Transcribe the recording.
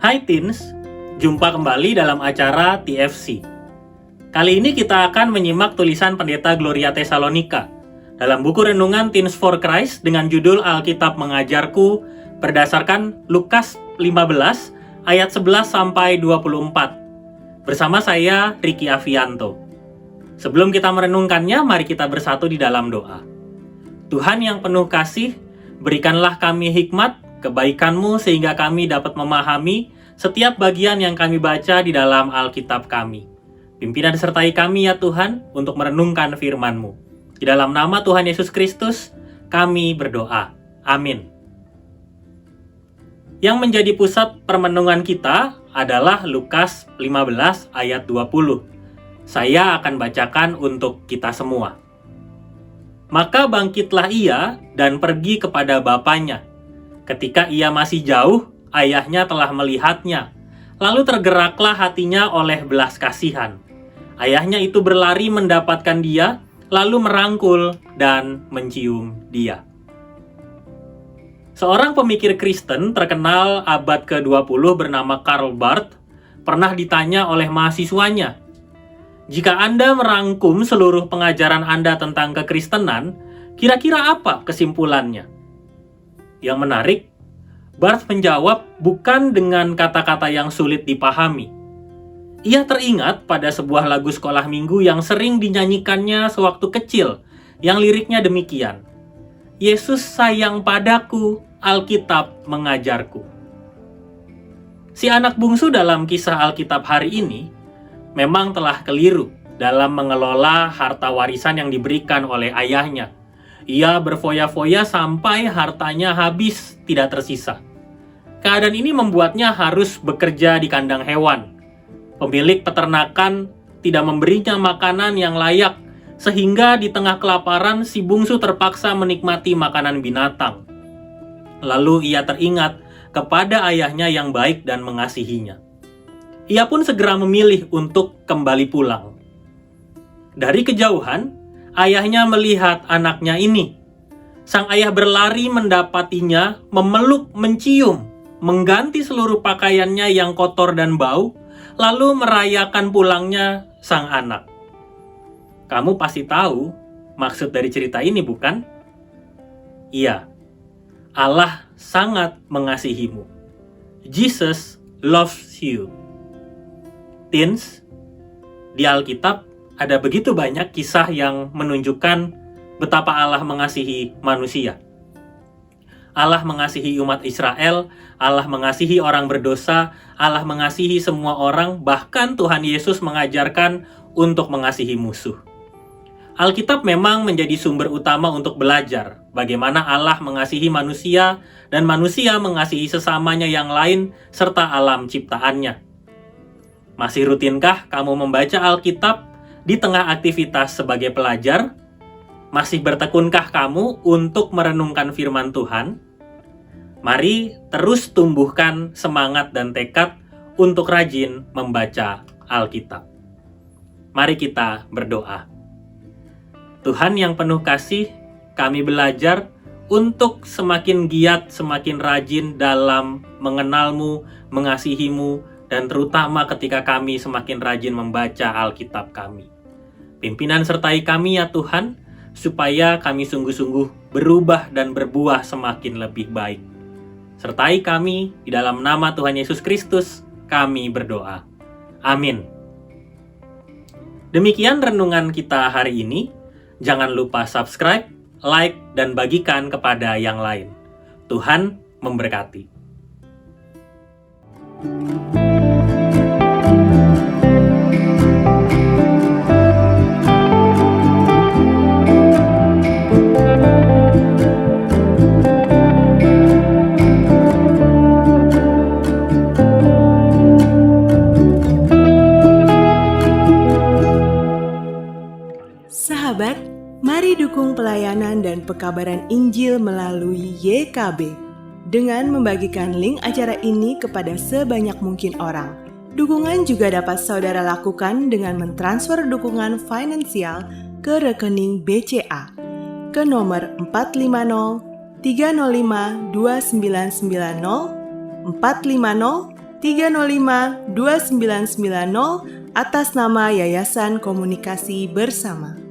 Hai Teens, jumpa kembali dalam acara TFC. Kali ini kita akan menyimak tulisan Pendeta Gloria Tesalonika dalam buku renungan Teens for Christ dengan judul Alkitab Mengajarku berdasarkan Lukas 15 ayat 11 sampai 24. Bersama saya Ricky Avianto. Sebelum kita merenungkannya, mari kita bersatu di dalam doa. Tuhan yang penuh kasih, berikanlah kami hikmat, kebaikan-Mu sehingga kami dapat memahami setiap bagian yang kami baca di dalam Alkitab kami. Pimpin dan sertai kami ya Tuhan untuk merenungkan firman-Mu. Di dalam nama Tuhan Yesus Kristus, kami berdoa. Amin. Yang menjadi pusat permenungan kita adalah Lukas 15 ayat 20. Saya akan bacakan untuk kita semua. Maka bangkitlah ia dan pergi kepada bapaknya. Ketika ia masih jauh, ayahnya telah melihatnya. Lalu tergeraklah hatinya oleh belas kasihan. Ayahnya itu berlari mendapatkan dia, lalu merangkul dan mencium dia. Seorang pemikir Kristen terkenal abad ke-20 bernama Karl Barth pernah ditanya oleh mahasiswanya, "Jika Anda merangkum seluruh pengajaran Anda tentang kekristenan, kira-kira apa kesimpulannya?" Yang menarik, Barth menjawab bukan dengan kata-kata yang sulit dipahami. Ia teringat pada sebuah lagu sekolah minggu yang sering dinyanyikannya sewaktu kecil, yang liriknya demikian, "Yesus sayang padaku, Alkitab mengajarku." Si anak bungsu dalam kisah Alkitab hari ini memang telah keliru dalam mengelola harta warisan yang diberikan oleh ayahnya. Ia berfoya-foya sampai hartanya habis, tidak tersisa. Keadaan ini membuatnya harus bekerja di kandang hewan. Pemilik peternakan tidak memberinya makanan yang layak, sehingga di tengah kelaparan si bungsu terpaksa menikmati makanan binatang. Lalu ia teringat kepada ayahnya yang baik dan mengasihinya. Ia pun segera memilih untuk kembali pulang. Dari kejauhan, ayahnya melihat anaknya ini. Sang ayah berlari mendapatinya, memeluk, mencium, mengganti seluruh pakaiannya yang kotor dan bau, lalu merayakan pulangnya sang anak. Kamu pasti tahu maksud dari cerita ini, bukan? Iya, Allah sangat mengasihimu. Jesus loves you. Teens, di Alkitab ada begitu banyak kisah yang menunjukkan betapa Allah mengasihi manusia. Allah mengasihi umat Israel, Allah mengasihi orang berdosa, Allah mengasihi semua orang, bahkan Tuhan Yesus mengajarkan untuk mengasihi musuh. Alkitab memang menjadi sumber utama untuk belajar bagaimana Allah mengasihi manusia dan manusia mengasihi sesamanya yang lain serta alam ciptaannya. Masih rutinkah kamu membaca Alkitab di tengah aktivitas sebagai pelajar? Masih bertekunkah kamu untuk merenungkan firman Tuhan? Mari terus tumbuhkan semangat dan tekad untuk rajin membaca Alkitab. Mari kita berdoa. Tuhan yang penuh kasih, kami belajar untuk semakin giat, semakin rajin dalam mengenal-Mu, mengasihi-Mu, dan terutama ketika kami semakin rajin membaca Alkitab kami. Pimpinan sertai kami ya Tuhan, supaya kami sungguh-sungguh berubah dan berbuah semakin lebih baik. Sertai kami di dalam nama Tuhan Yesus Kristus, kami berdoa. Amin. Demikian renungan kita hari ini. Jangan lupa subscribe, like, dan bagikan kepada yang lain. Tuhan memberkati. Sahabat, mari dukung pelayanan dan pekabaran Injil melalui YKB dengan membagikan link acara ini kepada sebanyak mungkin orang. Dukungan juga dapat saudara lakukan dengan mentransfer dukungan finansial ke rekening BCA ke nomor 450 305 2990 450 305 2990 atas nama Yayasan Komunikasi Bersama.